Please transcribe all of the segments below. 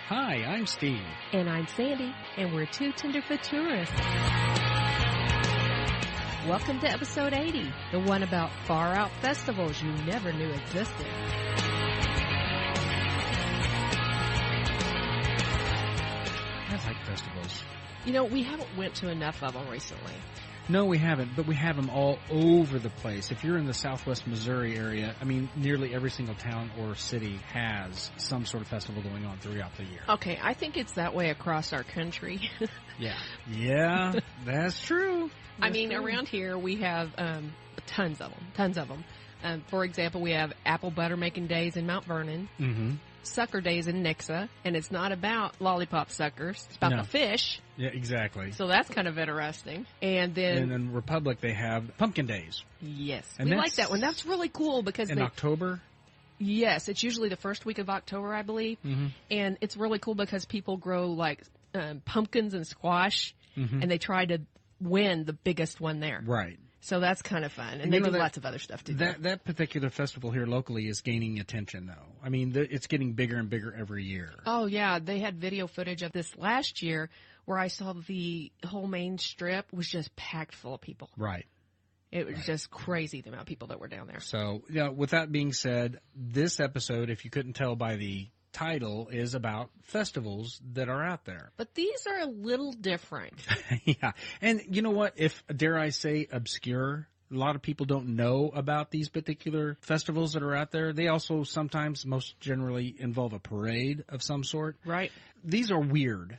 Hi, I'm Steve. And I'm Sandy, and we're two tenderfoot tourists. Welcome to episode 80, the one about far-out festivals you never knew existed. I like festivals. You know, we haven't went to enough of them recently. No, we haven't, but we have them all over the place. If you're in the southwest Missouri area, I mean, nearly every single town or city has some sort of festival going on throughout the year. Okay, I think it's that way across our country. Yeah, that's true. Around here we have tons of them. For example, we have apple butter making days in Mount Vernon. Mm-hmm. Sucker days in Nixa, and it's not about lollipop suckers. It's about the fish. Yeah, exactly. So that's kind of interesting. And then in Republic, they have pumpkin days. Yes, and we like that one. That's really cool because in October. Yes, it's usually the first week of October, I believe. Mm-hmm. And it's really cool because people grow like pumpkins and squash, and they try to win the biggest one there. Right. So that's kind of fun. And they do lots of other stuff, too. That particular festival here locally is gaining attention, though. I mean, it's getting bigger and bigger every year. Oh, yeah. They had video footage of this last year where I saw the whole main strip was just packed full of people. Right. It was just crazy, the amount of people that were down there. So, with that being said, this episode, if you couldn't tell by the title, is about festivals that are out there. But these are a little different. Yeah. And you know what? If, dare I say, obscure, a lot of people don't know about these particular festivals that are out there. They also sometimes, most generally, involve a parade of some sort. Right. These are weird.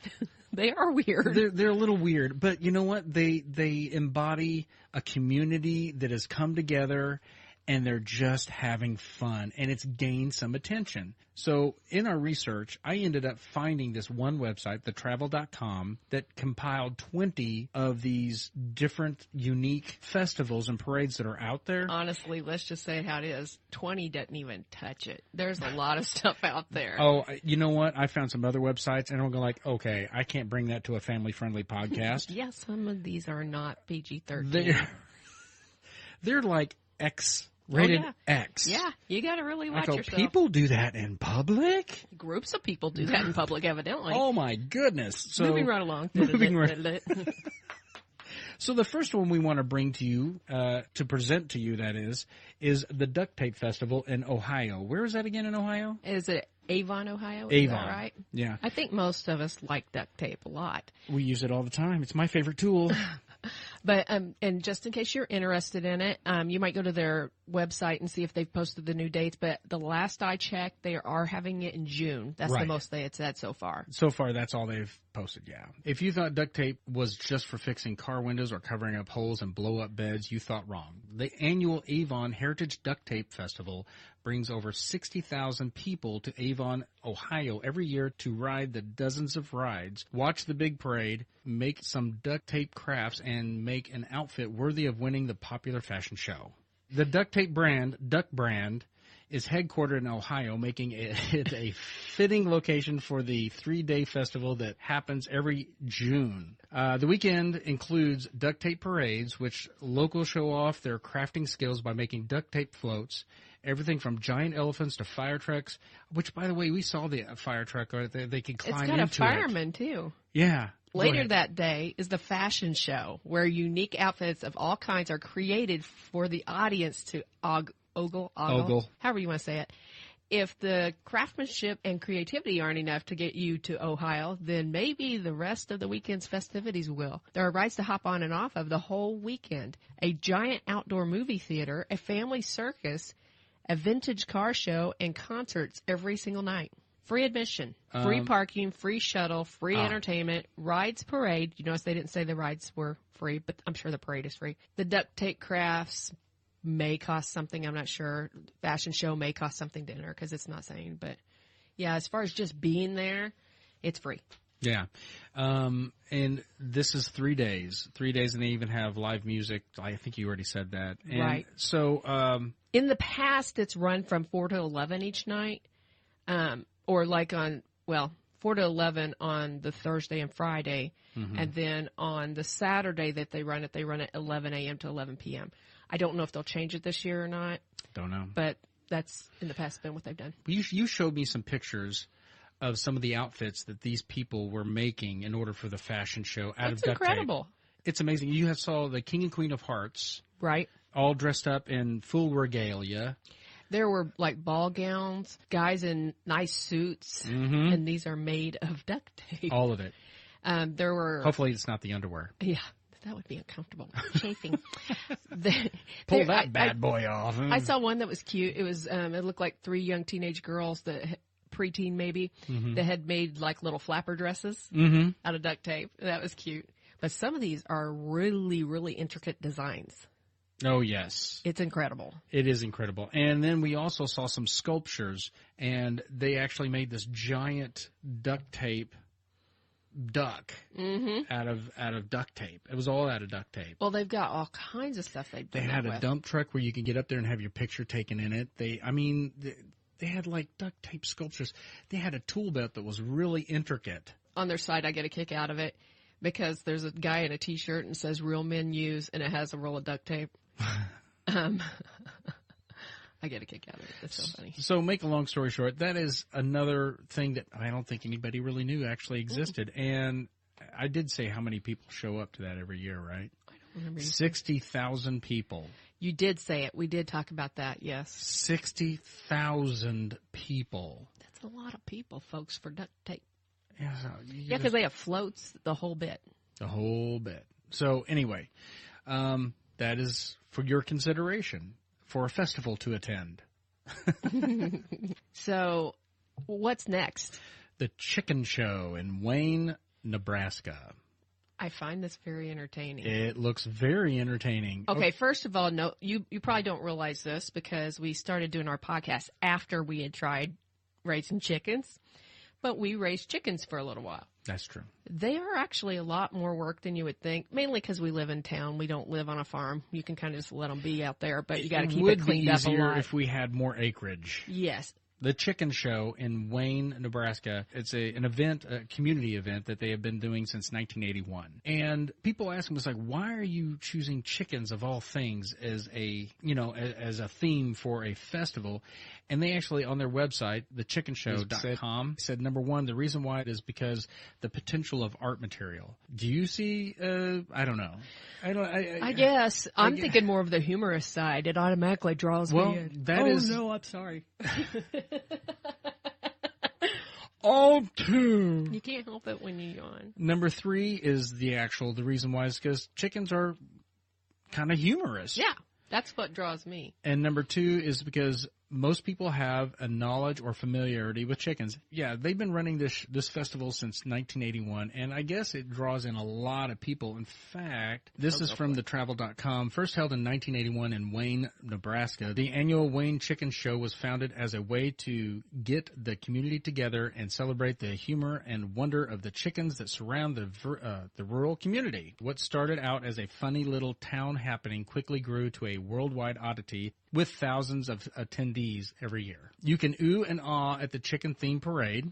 They are weird. They're a little weird. But you know what? They embody a community that has come together, and they're just having fun, and it's gained some attention. So in our research, I ended up finding this one website, thetravel.com, that compiled 20 of these different unique festivals and parades that are out there. Honestly, let's just say it how it is. 20 doesn't even touch it. There's a lot of stuff out there. Oh, you know what? I found some other websites, and I'm going okay, I can't bring that to a family-friendly podcast. Yeah, some of these are not PG-13. They're like rated X. Yeah, you got to really watch yourself. People do that in public? Groups of people do that in public, evidently. Oh, my goodness. So, moving right along. So the first one we want to bring to you, to present to you, that is the Duct Tape Festival in Ohio. Where is that again in Ohio? Is it Avon, Ohio? Avon. Is that right? Yeah. I think most of us like duct tape a lot. We use it all the time. It's my favorite tool. But and just in case you're interested in it, you might go to their website and see if they've posted the new dates. But the last I checked, they are having it in June. That's the most they had said so far. So far, that's all they've posted, yeah. If you thought duct tape was just for fixing car windows or covering up holes and blow-up beds, you thought wrong. The annual Avon Heritage Duct Tape Festival brings over 60,000 people to Avon, Ohio every year to ride the dozens of rides, watch the big parade, make some duct tape crafts, and make an outfit worthy of winning the popular fashion show. The duct tape brand, Duck Brand, is headquartered in Ohio, making it a fitting location for the 3-day festival that happens every June. The weekend includes duct tape parades, which locals show off their crafting skills by making duct tape floats, everything from giant elephants to fire trucks, which, by the way, we saw the fire truck. They can climb into it. It's got a fireman, too. Yeah. Later that day is the fashion show, where unique outfits of all kinds are created for the audience to ogle, however you want to say it. If the craftsmanship and creativity aren't enough to get you to Ohio, then maybe the rest of the weekend's festivities will. There are rides to hop on and off of the whole weekend. A giant outdoor movie theater, a family circus, a vintage car show, and concerts every single night. Free admission, free parking, free shuttle, free entertainment, rides parade. You notice they didn't say the rides were free, but I'm sure the parade is free. The duct tape crafts may cost something. I'm not sure. Fashion show may cost something to enter because it's not saying. But, yeah, as far as just being there, it's free. Yeah. And this is 3 days. 3 days, and they even have live music. I think you already said that. And right. So in the past, it's run from 4 to 11 each night. Or like 4 to 11 on the Thursday and Friday. Mm-hmm. And then on the Saturday that they run it 11 a.m. to 11 p.m. I don't know if they'll change it this year or not. Don't know. But that's in the past been what they've done. You showed me some pictures of some of the outfits that these people were making in order for the fashion show out of duct tape. That's incredible. It's amazing. You saw the King and Queen of Hearts. Right. All dressed up in full regalia. There were like ball gowns, guys in nice suits, and these are made of duct tape. All of it. There were. Hopefully, it's not the underwear. Yeah, that would be uncomfortable. Chafing. Pull that bad boy off. I saw one that was cute. It was. It looked like 3 young teenage girls that. Preteen maybe, that had made like little flapper dresses out of duct tape. That was cute. But some of these are really, really intricate designs. Oh, yes. It's incredible. It is incredible. And then we also saw some sculptures, and they actually made this giant duct tape duck out of duct tape. It was all out of duct tape. Well, they've got all kinds of stuff They had a dump truck where you could get up there and have your picture taken in it. They had like duct tape sculptures. They had a tool belt that was really intricate. On their site, I get a kick out of it because there's a guy in a T-shirt and says "Real Men Use" and it has a roll of duct tape. I get a kick out of it. It's so funny. So, make a long story short, that is another thing that I don't think anybody really knew actually existed. And I did say how many people show up to that every year, right? I don't remember. 60,000 people. You did say it. We did talk about that, yes. 60,000 people. That's a lot of people, folks, for duct tape. Yeah, because they have floats, the whole bit. The whole bit. So, anyway, that is for your consideration for a festival to attend. So, what's next? The Chicken Show in Wayne, Nebraska. I find this very entertaining. It looks very entertaining. Okay, first of all, no, you probably don't realize this because we started doing our podcast after we had tried raising chickens, but we raised chickens for a little while. That's true. They are actually a lot more work than you would think, mainly because we live in town. We don't live on a farm. You can kind of just let them be out there, but you got to keep it cleaned up a lot. It would be easier if we had more acreage. Yes. The Chicken Show in Wayne, Nebraska. It's an event, a community event that they have been doing since 1981. And people ask them, it's like, why are you choosing chickens of all things as a theme for a festival? And they actually, on their website, thechickenshow.com, said, number one, the reason why is because the potential of art material. Do you see, I don't know. I guess. I'm thinking more of the humorous side. It automatically draws me in. Oh, no, I'm sorry. All two. You can't help it when you yawn. Number 3 is the reason why is because chickens are kind of humorous. Yeah, that's what draws me. And number 2 is because most people have a knowledge or familiarity with chickens. Yeah, they've been running this festival since 1981, and I guess it draws in a lot of people. In fact, this is from thetravel.com. First held in 1981 in Wayne, Nebraska, the annual Wayne Chicken Show was founded as a way to get the community together and celebrate the humor and wonder of the chickens that surround the rural community. What started out as a funny little town happening quickly grew to a worldwide oddity with thousands of attendees every year. You can ooh and ah at the chicken theme parade,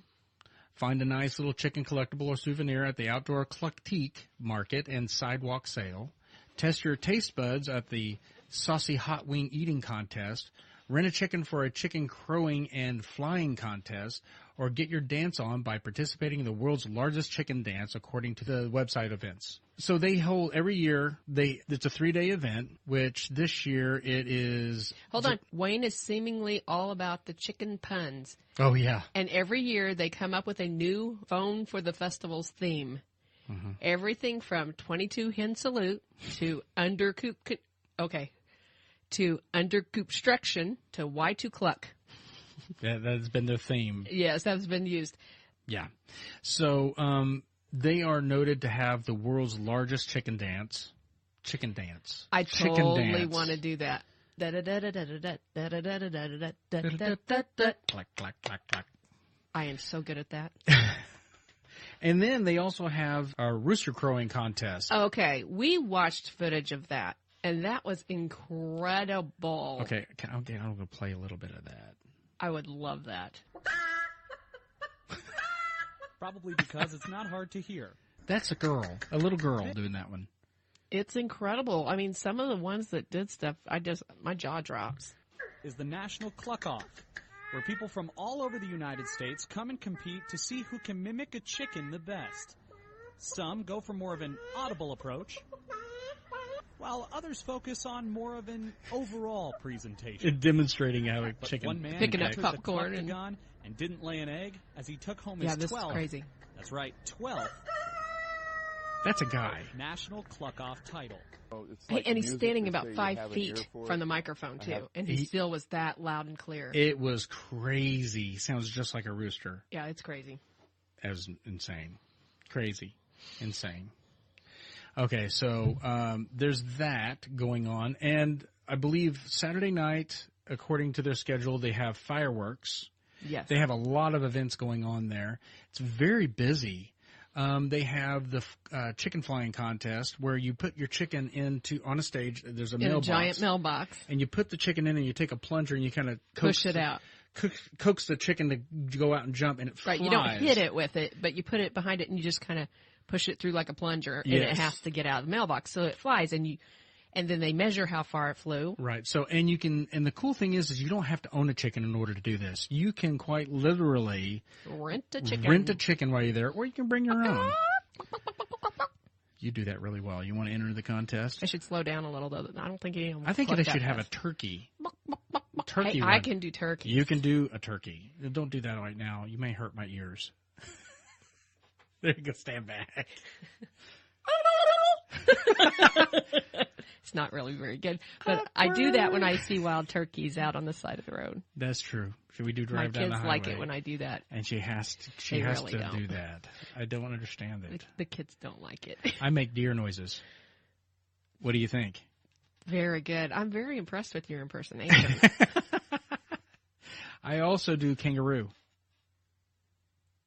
find a nice little chicken collectible or souvenir at the outdoor Cluckteak market and sidewalk sale, test your taste buds at the saucy hot wing eating contest, rent a chicken for a chicken crowing and flying contest, or get your dance on by participating in the world's largest chicken dance according to the website events. So they hold every year, it's a 3-day event, which this year it is... Hold on. Wayne is seemingly all about the chicken puns. Oh, yeah. And every year they come up with a new phone for the festival's theme. Mm-hmm. Everything from 22 hen salute to undercoop... to undercoopstruction to Y2 cluck. Yeah, that's been their theme. Yes, that's been used. Yeah. So they are noted to have the world's largest chicken dance. I totally want to do that. Clack, clack, clack, clack. I am so good at that. And then they also have a rooster crowing contest. Okay, we watched footage of that, and that was incredible. Okay, I'm going to play a little bit of that. I would love that. Probably because it's not hard to hear. That's a little girl doing that one. It's incredible. I mean, some of the ones that did stuff, my jaw drops. Is the National Cluck Off. where people from all over the United States come and compete to see who can mimic a chicken the best. Some go for more of an audible approach, while others focus on more of an overall presentation. Demonstrating how a But chicken one man picking up entered popcorn the and Cluckagon and didn't lay an egg as he took home Yeah, his this 12th. is crazy. That's right, 12th That's a guy. national cluck-off title. And he's standing about 5 feet from the microphone, too. And he still was that loud and clear. It was crazy. Sounds just like a rooster. Yeah, it's crazy. That was insane. Crazy. Insane. Okay, so there's that going on. And I believe Saturday night, according to their schedule, they have fireworks. Yes. They have a lot of events going on there. It's very busy. They have the chicken flying coax where you put your chicken on a stage. There's a In mailbox. a giant mailbox. And you put the chicken in and you take a plunger and you kind of Push it out. Coax the chicken to go out and jump and it flies. Right, you don't hit it with it, but you put it behind it and you just kind of push it through like a plunger, and it has to get out of the mailbox, so it flies, and then they measure how far it flew. Right. So, and the cool thing is you don't have to own a chicken in order to do this. You can quite literally Rent a chicken while you're there, or you can bring your own. You do that really well. You want to enter the contest? I should slow down a little, though. I don't think anyone. I think they should have a turkey. Turkey. Hey, I can do turkey. You can do a turkey. Don't do that right now. You may hurt my ears. There you go. Stand back. It's not really very good, but I do that when I see wild turkeys out on the side of the road. That's true. Should we do My drive down the kids highway? like it when I do that. And she has to. They really to don't. do that. I don't understand it. The kids don't like it. I make deer noises. What do you think? Very good. I'm very impressed with your impersonation. I also do kangaroo.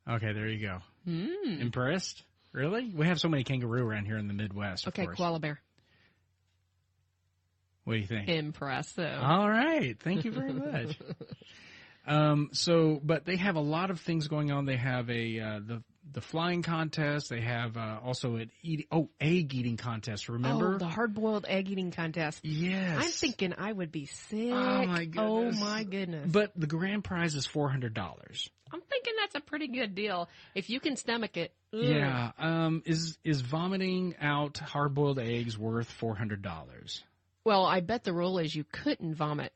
Okay, there you go. Impressed? Really? We have so many kangaroo around here in the Midwest, of course. Koala bear. What do you think? Impressive. All right. Thank you very much. But they have a lot of things going on. They have the flying contest. They have also an egg eating contest. Remember? Oh, the hard-boiled egg eating contest. Yes. I'm thinking I would be sick. Oh my goodness. Oh my goodness. But the grand prize is $400. I'm thinking that's a pretty good deal if you can stomach it. Ugh. Yeah. Is vomiting out hard-boiled eggs worth $400? Well, I bet the rule is you couldn't vomit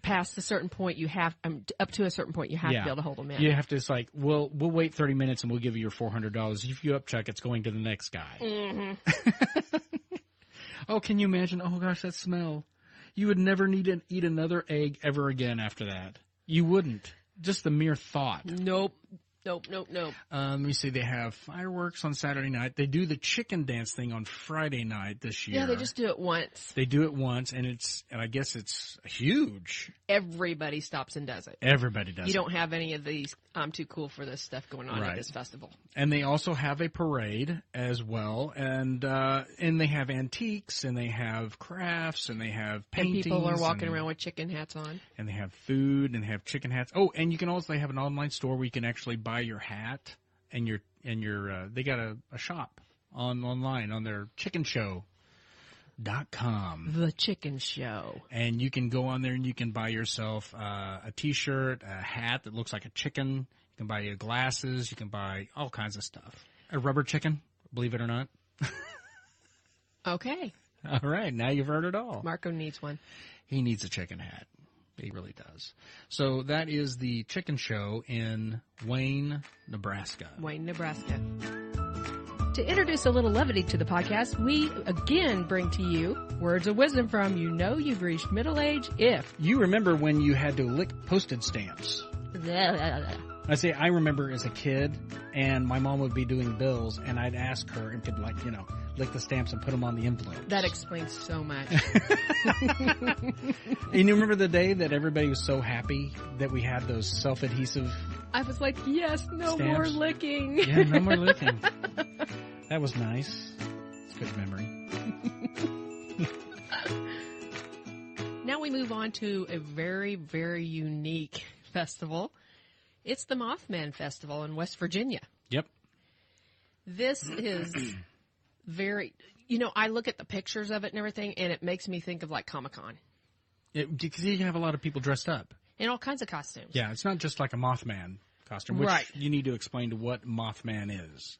past a certain point. You have up to a certain point you have to be able to hold them in. You have to. It's like, we'll wait 30 minutes and we'll give you your $400. If you upchuck, it's going to the next guy. Mm-hmm. Oh, can you imagine? Oh gosh, that smell! You would never need to eat another egg ever again after that. You wouldn't. Just the mere thought. Nope. Let me see. They have fireworks on Saturday night. They do the chicken dance thing on Friday night this year. Yeah, they just do it once. They do it once, and I guess it's huge. Everybody stops and does it. Everybody does. You don't have any of these I'm too cool for this stuff going on at this festival. And they also have a parade as well, and they have antiques, and they have crafts, and they have paintings. And people are walking around with chicken hats on. And they have food, and they have chicken hats. Oh, and you can also have an online store where you can actually buy your hat and your they got a shop online on their chickenshow.com. The Chicken Show. And you can go on there and you can buy yourself a T-shirt, a hat that looks like a chicken. You can buy your glasses. You can buy all kinds of stuff. A rubber chicken, believe it or not. Okay. All right, now you've heard it all. Marco needs one. He needs a chicken hat. He really does. So that is the Chicken Show in Wayne, Nebraska. Wayne, Nebraska. To introduce a little levity to the podcast, we again bring to you words of wisdom from you've reached middle age if you remember when you had to lick postage stamps. I say I remember as a kid, and my mom would be doing bills, and I'd ask her and could lick the stamps and put them on the envelopes. That explains so much. And you remember the day that everybody was so happy that we had those self-adhesive I was like, yes, no stamps? more licking. Yeah, no more licking. That was nice. It's a good memory. Now we move on to a very, very unique festival. It's the Mothman Festival in West Virginia. Yep. This is very, I look at the pictures of it and everything, and it makes me think of like Comic-Con. Because you can have a lot of people dressed up. in all kinds of costumes. Yeah, it's not just like a Mothman costume, which you need to explain to what Mothman is.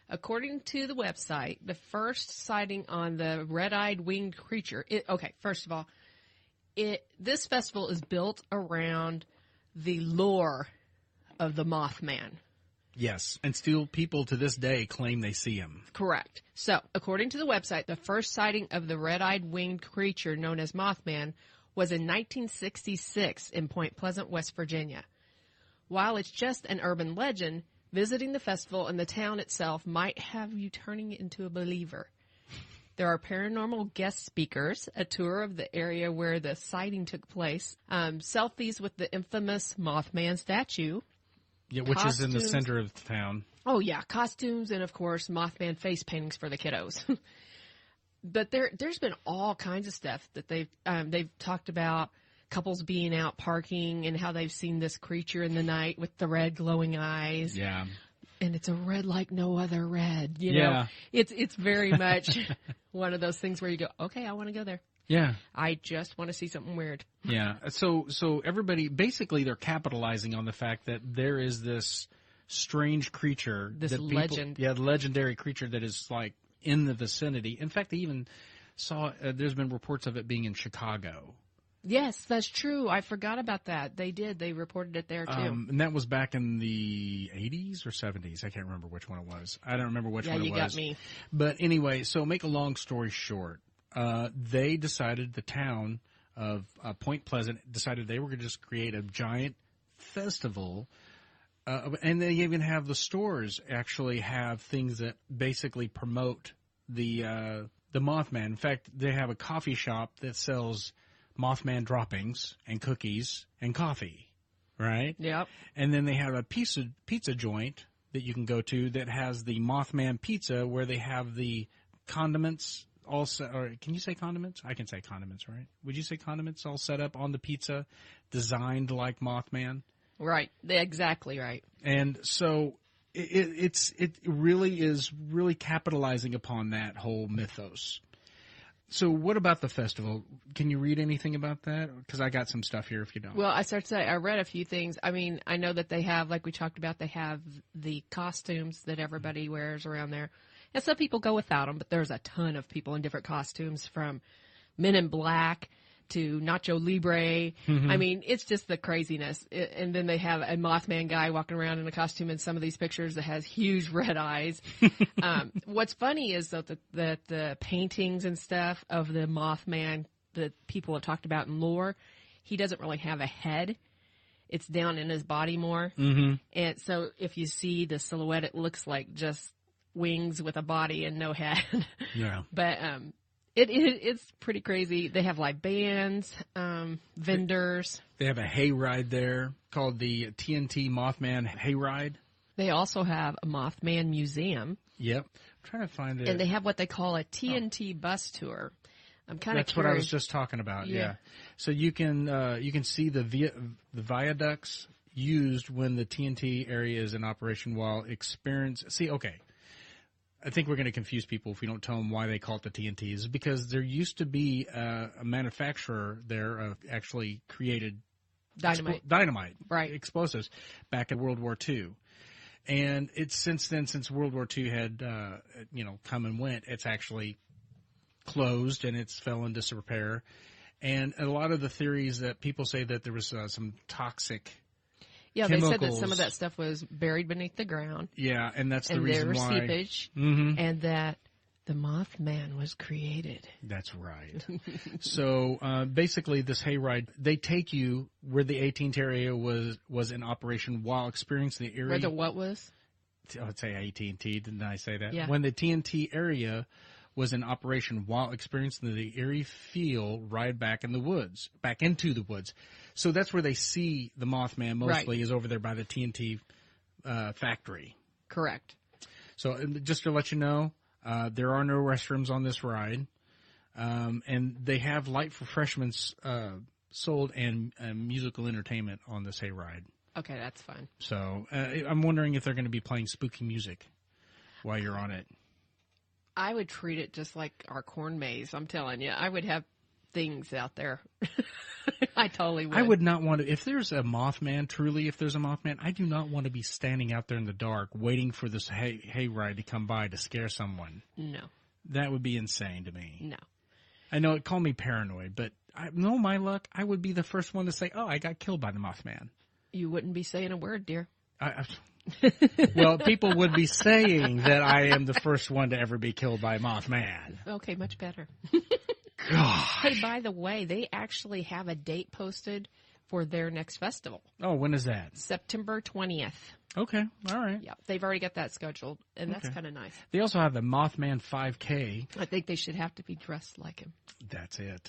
According to the website, the first sighting on the red-eyed winged creature... first of all, this festival is built around the lore of the Mothman. Yes, and still people to this day claim they see him. Correct. So, according to the website, the first sighting of the red-eyed winged creature known as Mothman was in 1966 in Point Pleasant, West Virginia. While it's just an urban legend, visiting the festival and the town itself might have you turning into a believer. There are paranormal guest speakers, a tour of the area where the sighting took place, selfies with the infamous Mothman statue. Yeah, which is in the center of the town. Oh, yeah. Costumes and, of course, Mothman face paintings for the kiddos. But there's been all kinds of stuff that they've talked about. Couples being out parking and how they've seen this creature in the night with the red glowing eyes. Yeah. And it's a red like no other red. You know, it's very much one of those things where you go, okay, I want to go there. Yeah. I just want to see something weird. Yeah. So everybody, basically they're capitalizing on the fact that there is this strange creature. This legend. Yeah, the legendary creature that is like in the vicinity. In fact, they even saw, there's been reports of it being in Chicago. Yes, that's true. I forgot about that. They did. They reported it there, too. And that was back in the 80s or 70s. I can't remember which one it was. I don't remember which one it was. Yeah, you got me. But anyway, so make a long story short, they decided, the town of Point Pleasant decided they were going to just create a giant festival. And they even have the stores actually have things that basically promote the Mothman. In fact, they have a coffee shop that sells Mothman droppings and cookies and coffee, right? Yep. And then they have a pizza joint that you can go to that has the Mothman pizza where they have the condiments all set. Or can you say condiments? I can say condiments, right? Would you say condiments all set up on the pizza, designed like Mothman? Right. Exactly right. And so it really is really capitalizing upon that whole mythos. So what about the festival? Can you read anything about that? Because I got some stuff here if you don't. Well, I read a few things. I mean, I know that they have, like we talked about, they have the costumes that everybody wears around there. And some people go without them, but there's a ton of people in different costumes, from Men in Black to Nacho Libre. Mm-hmm. I mean, it's just the craziness. And then they have a Mothman guy walking around in a costume in some of these pictures that has huge red eyes. What's funny is that the paintings and stuff of the Mothman that people have talked about in lore, he doesn't really have a head. It's down in his body more. Mm-hmm. And so if you see the silhouette, it looks like just wings with a body and no head. Yeah. But it's pretty crazy. They have like bands, vendors. They have a hayride there called the TNT Mothman Hayride. They also have a Mothman museum. Yep. I'm trying to find it. And they have what they call a TNT bus tour. I'm kind of curious. That's what I was just talking about. Yeah. So you can see the viaducts used when the TNT area is in operation while I think we're going to confuse people if we don't tell them why they call it the TNTs, because there used to be a manufacturer there actually created dynamite, right, explosives back in World War II. And it's since World War II had come and went, it's actually closed and it's fell into disrepair. And a lot of the theories that people say that there was some toxic chemicals. They said that some of that stuff was buried beneath the ground. Yeah, and that's the reason why. And there was seepage, and that the Mothman was created. That's right. So basically, this hayride, they take you where the 18th area was in operation while experiencing the area. Where the what was? I would say AT&T, didn't I say that? Yeah. When the TNT area was in operation while experiencing the eerie feel ride back into the woods. So that's where they see the Mothman mostly, is over there by the TNT factory. Correct. So just to let you know, there are no restrooms on this ride. And they have light refreshments sold and musical entertainment on this hayride. Okay, that's fine. So I'm wondering if they're going to be playing spooky music while you're on it. I would treat it just like our corn maze. I'm telling you, I would have things out there. I totally would. I would not want to, if there's a Mothman, truly, if there's a Mothman, I do not want to be standing out there in the dark waiting for this hayride to come by to scare someone. No. That would be insane to me. No. I know it called me paranoid, but no, my luck, I would be the first one to say, oh, I got killed by the Mothman. You wouldn't be saying a word, dear. Well, people would be saying that I am the first one to ever be killed by Mothman. Okay, much better. God. Hey, by the way, they actually have a date posted for their next festival. Oh, when is that? September 20th. Okay, all right. Yep, they've already got that scheduled, and that's kind of nice. They also have the Mothman 5K. I think they should have to be dressed like him. That's it.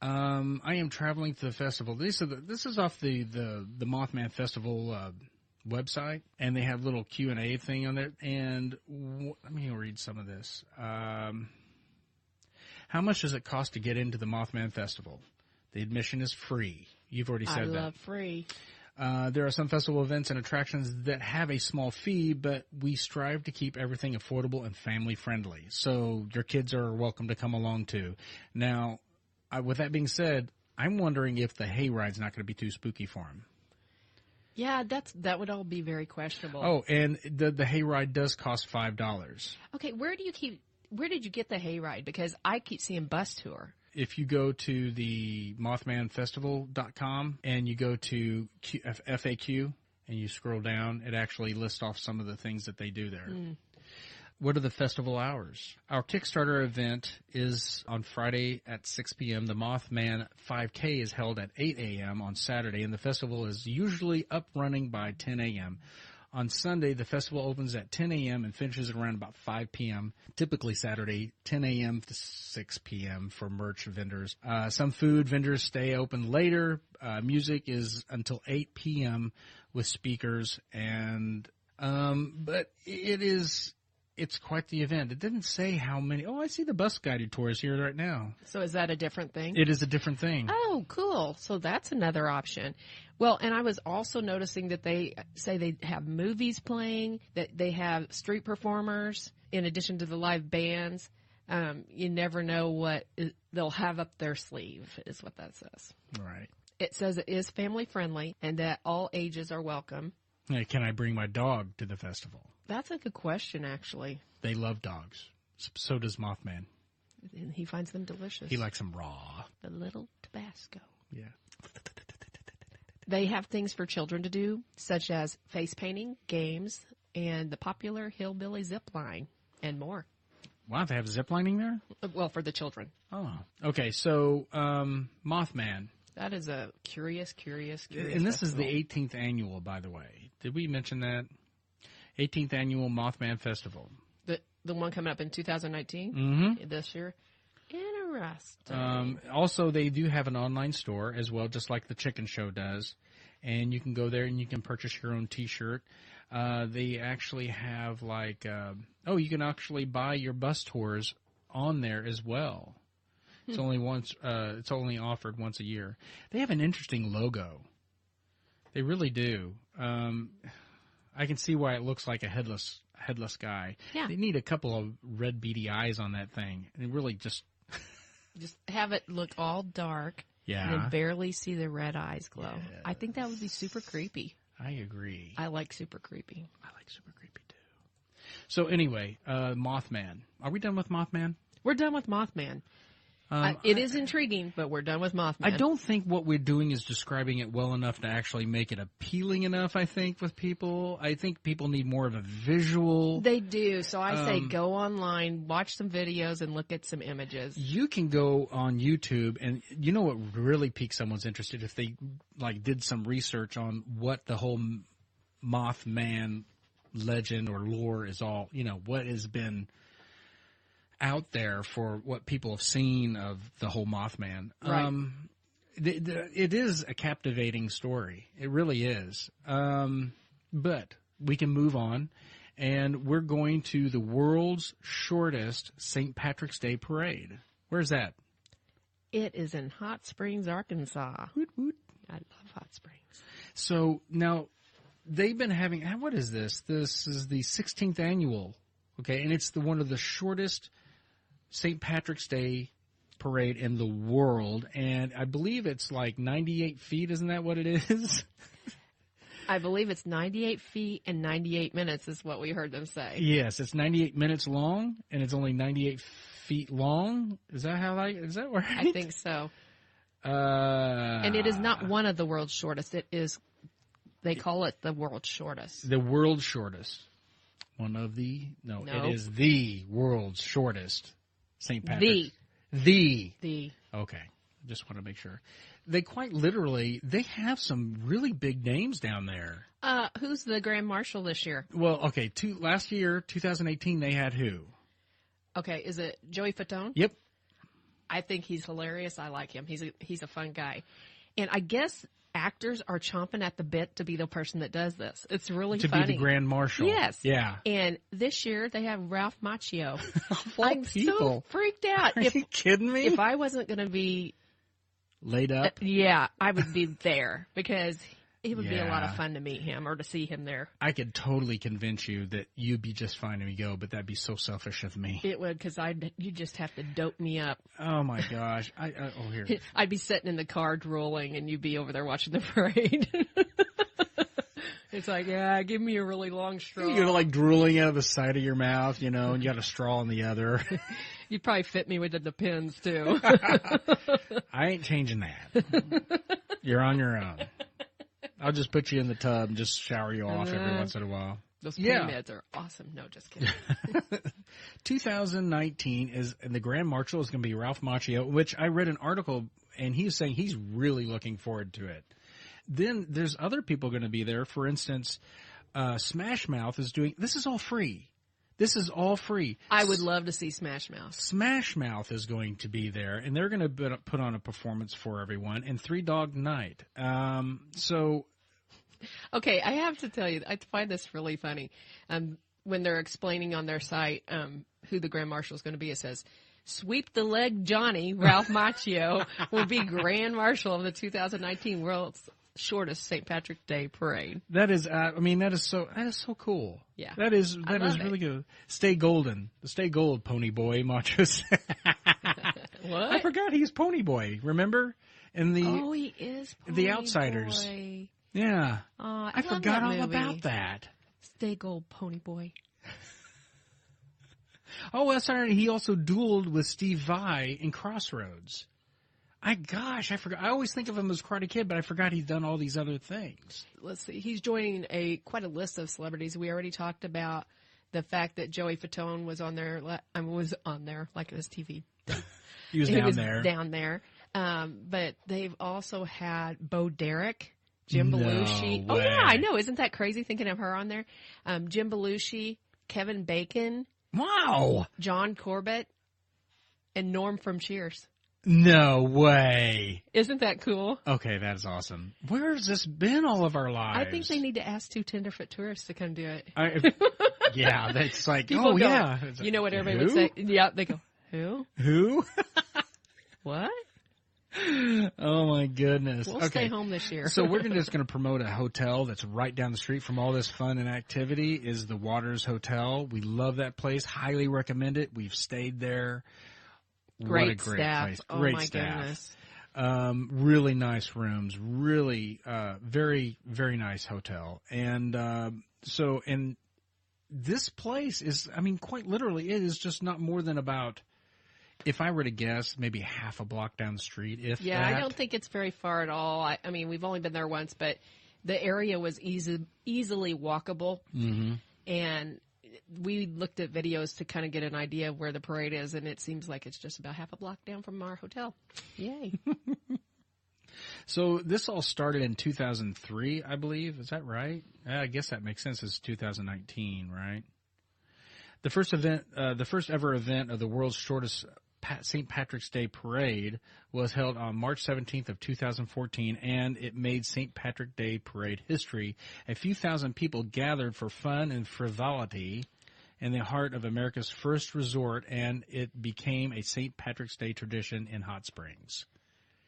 I am traveling to the festival. This is off the Mothman Festival website, and they have a little Q&A thing on there. And let me read some of this. How much does it cost to get into the Mothman Festival? The admission is free. You've already said that. I love free. There are some festival events and attractions that have a small fee, but we strive to keep everything affordable and family-friendly. So your kids are welcome to come along, too. Now, with that being said, I'm wondering if the hayride's not going to be too spooky for them. Yeah, that would all be very questionable. Oh, and the hayride does cost $5. Okay, where did you get the hayride? Because I keep seeing bus tour. If you go to the mothmanfestival.com and you go to FAQ and you scroll down, it actually lists off some of the things that they do there. What are the festival hours? Our Kickstarter event is on Friday at 6 p.m. The Mothman 5K is held at 8 a.m. on Saturday, and the festival is usually up running by 10 a.m. On Sunday, the festival opens at 10 a.m. and finishes around about 5 p.m. Typically Saturday, 10 a.m. to 6 p.m. for merch vendors. Some food vendors stay open later. Music is until 8 p.m. with speakers, but it's quite the event. It didn't say how many. Oh, I see the bus guided tours here right now. So is that a different thing? It is a different thing. Oh, cool. So that's another option. Well, and I was also noticing that they say they have movies playing, that they have street performers in addition to the live bands. You never know what they'll have up their sleeve, is what that says. Right. It says it is family friendly and that all ages are welcome. Hey, can I bring my dog to the festival? That's a good question, actually. They love dogs. So does Mothman. And he finds them delicious. He likes them raw. A little Tabasco. Yeah. They have things for children to do, such as face painting, games, and the popular hillbilly zip line, and more. Wow, they have zip lining there? Well, for the children. Oh, okay. So, Mothman. That is a curious And this festival. is the 18th annual, by the way. Did we mention that? 18th annual Mothman Festival. The one coming up in 2019? Mm-hmm. This year? Interesting. Also, they do have an online store as well, just like the Chicken Show does. And you can go there and you can purchase your own T-shirt. They actually have you can actually buy your bus tours on there as well. It's only offered once a year. They have an interesting logo. They really do. I can see why it looks like a headless guy. Yeah. They need a couple of red beady eyes on that thing. And really just have it look all dark. Yeah. And then barely see the red eyes glow. Yes. I think that would be super creepy. I agree. I like super creepy. I like super creepy too. So anyway, Mothman. Are we done with Mothman? We're done with Mothman. It is intriguing, but we're done with Mothman. I don't think what we're doing is describing it well enough to actually make it appealing enough, I think, with people. I think people need more of a visual. They do. So I say go online, watch some videos, and look at some images. You can go on YouTube, and you know what really piques someone's interest if they did some research on what the whole Mothman legend or lore is all, what has been out there for what people have seen of the whole Mothman. Right. It is a captivating story. It really is. But we can move on, and we're going to the world's shortest St. Patrick's Day parade. Where's that? It is in Hot Springs, Arkansas. Woot, woot. I love Hot Springs. So now they've been having, what is this? This is the 16th annual, okay, and it's one of the shortest St. Patrick's Day parade in the world, and I believe it's like 98 feet. Isn't that what it is? I believe it's 98 feet and 98 minutes is what we heard them say. Yes, it's 98 minutes long, and it's only 98 feet long. Is that right? I think so. And it is not one of the world's shortest. It is, they call it the world's shortest. The world's shortest. It is the world's shortest St. Patrick's. The. Okay. Just want to make sure. They quite literally, they have some really big names down there. Who's the Grand Marshal this year? Well, okay. Last year, 2018, they had who? Okay. Is it Joey Fatone? Yep. I think he's hilarious. I like him. He's a fun guy. And I guess actors are chomping at the bit to be the person that does this. It's really funny. To be the Grand Marshal. Yes. Yeah. And this year they have Ralph Macchio. I'm so freaked out. Are you kidding me? If I wasn't going to be laid up, I would be there because it would be a lot of fun to meet him or to see him there. I could totally convince you that you'd be just fine to go, but that'd be so selfish of me. It would, because you just have to dope me up. Oh my gosh! Here. I'd be sitting in the car drooling, and you'd be over there watching the parade. It's like, give me a really long straw. You're like drooling out of the side of your mouth, and you got a straw in the other. You'd probably fit me with the pins too. I ain't changing that. You're on your own. I'll just put you in the tub and just shower you off every once in a while. Those meds are awesome. No, just kidding. 2019 and the Grand Marshal is going to be Ralph Macchio, which I read an article, and he was saying he's really looking forward to it. Then there's other people going to be there. For instance, Smash Mouth is doing – this is all free. This is all free. I would love to see Smash Mouth. Smash Mouth is going to be there, and they're going to put on a performance for everyone, and Three Dog Night. Okay, I have to tell you, I find this really funny. When they're explaining on their site who the Grand Marshal is going to be, it says, "Sweep the leg Johnny, Ralph Macchio, will be Grand Marshal of the 2019 World's Shortest St. Patrick's Day Parade." That is, that is so cool. Yeah. That is really good. Stay golden. Stay gold, Pony Boy, Macho said. What? I forgot he's Pony Boy, remember? He is Pony The Outsiders. Boy. Yeah. I forgot all about that. Stay gold, Pony Boy. Oh, that's right. He also dueled with Steve Vai in Crossroads. I forgot. I always think of him as Karate Kid, but I forgot he's done all these other things. Let's see. He's joining quite a list of celebrities. We already talked about the fact that Joey Fatone was on there. Like it was TV. He was down there. But they've also had Bo Derek, Jim Belushi. No way. Oh yeah, I know. Isn't that crazy thinking of her on there? Jim Belushi, Kevin Bacon. Wow. John Corbett, and Norm from Cheers. No way. Isn't that cool? Okay, that is awesome. Where has this been all of our lives? I think they need to ask 2 tenderfoot tourists to come do it. Yeah, that's like, People go, yeah. You know what everybody would say? Yeah, they go, who? Who? What? Oh, my goodness. We'll stay home this year. So we're just going to promote a hotel that's right down the street from all this fun and activity is the Waters Hotel. We love that place. Highly recommend it. We've stayed there. Great what a great staff. place. Oh, Great my staff. Goodness. Really nice rooms. Really very, very nice hotel. And and this place is, quite literally, it is just not more than about, if I were to guess, maybe half a block down the street, if that. I don't think it's very far at all. We've only been there once, but the area was easily walkable. Mm-hmm. And we looked at videos to kind of get an idea of where the parade is, and it seems like it's just about half a block down from our hotel. Yay. So this all started in 2003, I believe. Is that right? I guess that makes sense. It's 2019, right? The first ever event of the world's shortest St. Patrick's Day Parade was held on March 17th of 2014, and it made St. Patrick's Day Parade history. A few thousand people gathered for fun and frivolity in the heart of America's first resort, and it became a St. Patrick's Day tradition in Hot Springs.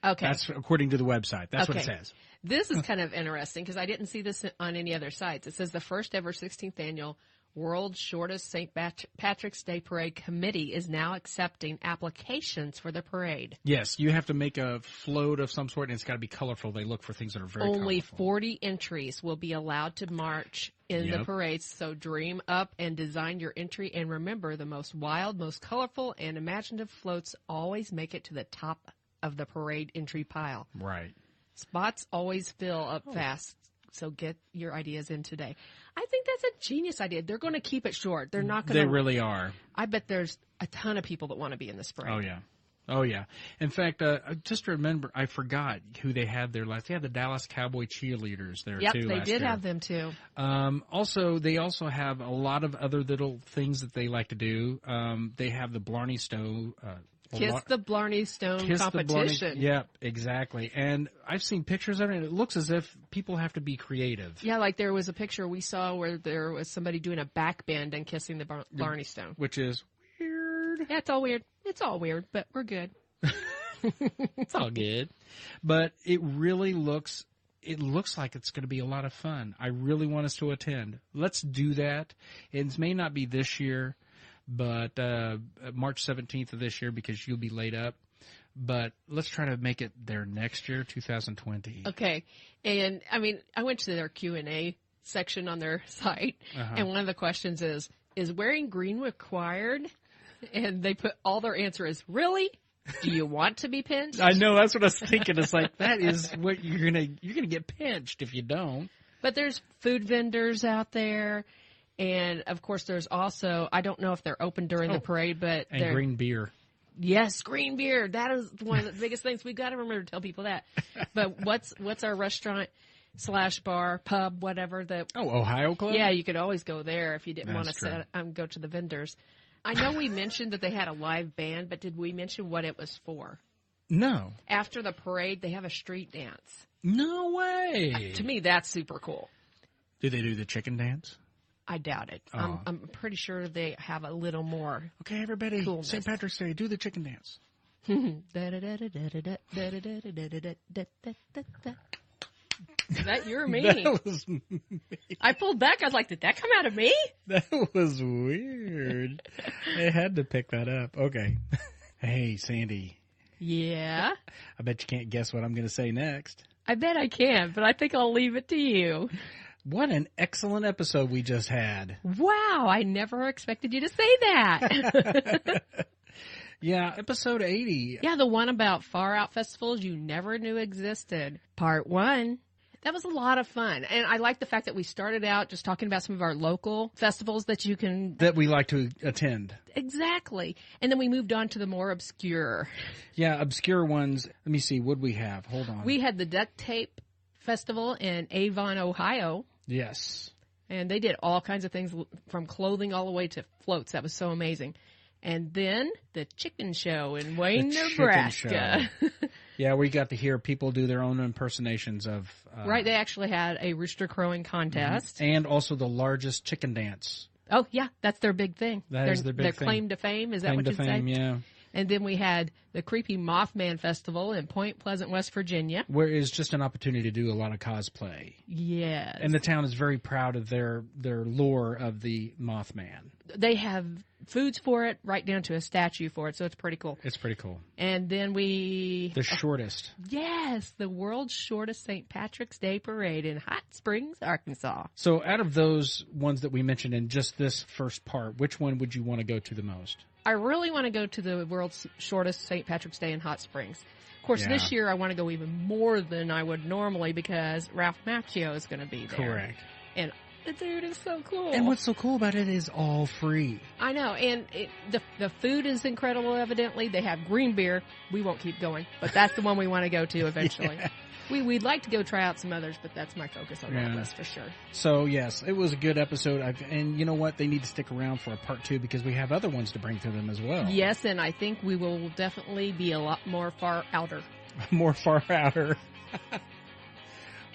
Okay. That's according to the website. That's what it says. This is kind of interesting because I didn't see this on any other sites. It says the first ever 16th annual World's Shortest St. Patrick's Day Parade Committee is now accepting applications for the parade. Yes, you have to make a float of some sort, and it's got to be colorful. They look for things that are very colorful. Only 40 entries will be allowed to march in the parade, so dream up and design your entry. And remember, the most wild, most colorful, and imaginative floats always make it to the top of the parade entry pile. Right. Spots always fill up fast, so get your ideas in today. I think that's a genius idea. They're going to keep it short. They're not going to. They really are. I bet there's a ton of people that want to be in this parade. Oh, yeah. Oh, yeah. In fact, just remember, I forgot who they had there last. They had the Dallas Cowboy cheerleaders there, yep, too, they last did year. have them, too. They also have a lot of other little things that they like to do. They have the Blarney Stone. Kiss the Blarney Stone competition. Yep, exactly. And I've seen pictures of it, and it looks as if people have to be creative. Yeah, like there was a picture we saw where there was somebody doing a back bend and kissing the Blarney Stone. Which is weird. Yeah, it's all weird. It's all weird, but we're good. It's all good. But it really looks like it's going to be a lot of fun. I really want us to attend. Let's do that. It may not be this year, but March 17th of this year, because you'll be laid up. But let's try to make it there next year, 2020. Okay. And, I mean, I went to their Q&A section on their site, and one of the questions is wearing green required? And they put all their answer is, really? Do you want to be pinched? I know, that's what I was thinking. It's like, that is what you're gonna get pinched if you don't. But there's food vendors out there. And, of course, there's also, I don't know if they're open during the parade, but and green beer. Yes, green beer. That is one of the biggest things. We've got to remember to tell people that. But what's our restaurant / bar, pub, whatever? Ohio Club? Yeah, you could always go there if you didn't want to go to the vendors. I know we mentioned that they had a live band, but did we mention what it was for? No. After the parade, they have a street dance. No way. To me, that's super cool. Do they do the chicken dance? I doubt it. Oh. I'm pretty sure they have a little more. Okay, everybody, coolness. St. Patrick's Day, do the chicken dance. Is that you or me? That was me. I pulled back. I was like, did that come out of me? That was weird. I had to pick that up. Okay. Hey, Sandy. Yeah? I bet you can't guess what I'm going to say next. I bet I can, but I think I'll leave it to you. What an excellent episode we just had. Wow, I never expected you to say that. Yeah, episode 80. Yeah, the one about far out festivals you never knew existed. Part 1. That was a lot of fun. And I like the fact that we started out just talking about some of our local festivals that you can... that we like to attend. Exactly. And then we moved on to the more obscure. Yeah, obscure ones. Let me see. What we have? Hold on. We had the Duct Tape Festival in Avon, Ohio. Yes. And they did all kinds of things from clothing all the way to floats. That was so amazing. And then the chicken show in Wayne, Nebraska. Yeah, we got to hear people do their own impersonations of... right, they actually had a rooster crowing contest. Mm-hmm. And also the largest chicken dance. Oh, yeah, that's their big thing. Is their big their thing. Claim to fame, is that what you'd say? Claim to fame, yeah. And then we had the creepy Mothman Festival in Point Pleasant, West Virginia. Where it's just an opportunity to do a lot of cosplay. Yes. And the town is very proud of their lore of the Mothman. They have foods for it, right down to a statue for it, so it's pretty cool. It's pretty cool. And then The shortest. Yes, the world's shortest St. Patrick's Day Parade in Hot Springs, Arkansas. So out of those ones that we mentioned in just this first part, which one would you want to go to the most? I really want to go to the world's shortest St. Patrick's Day in Hot Springs. Of course, this year I want to go even more than I would normally because Ralph Macchio is going to be there. Correct. And the dude is so cool. And what's so cool about it is all free. I know. And the food is incredible, evidently. They have green beer. We won't keep going, but that's the one we want to go to eventually. Yeah. We'd like to go try out some others, but that's my focus on that list for sure. So, yes, it was a good episode. And you know what? They need to stick around for a part 2 because we have other ones to bring to them as well. Yes, and I think we will definitely be a lot more far outer. More far outer.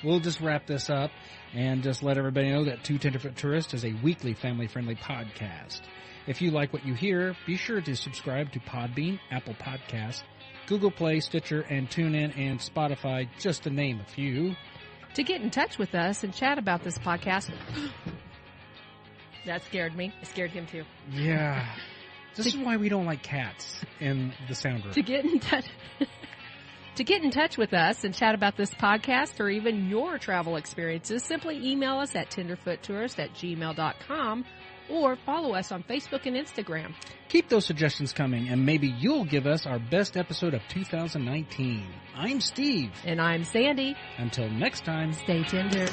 We'll just wrap this up and just let everybody know that Two Tenderfoot Tourists is a weekly family-friendly podcast. If you like what you hear, be sure to subscribe to Podbean, Apple Podcasts, Google Play, Stitcher, and TuneIn, and Spotify, just to name a few. To get in touch with us and chat about this podcast, That scared me. It scared him too. Yeah. This is why we don't like cats in the sound room. To get in touch with us and chat about this podcast or even your travel experiences, simply email us at tenderfoottourist@gmail.com or follow us on Facebook and Instagram. Keep those suggestions coming, and maybe you'll give us our best episode of 2019. I'm Steve. And I'm Sandy. Until next time, stay tender.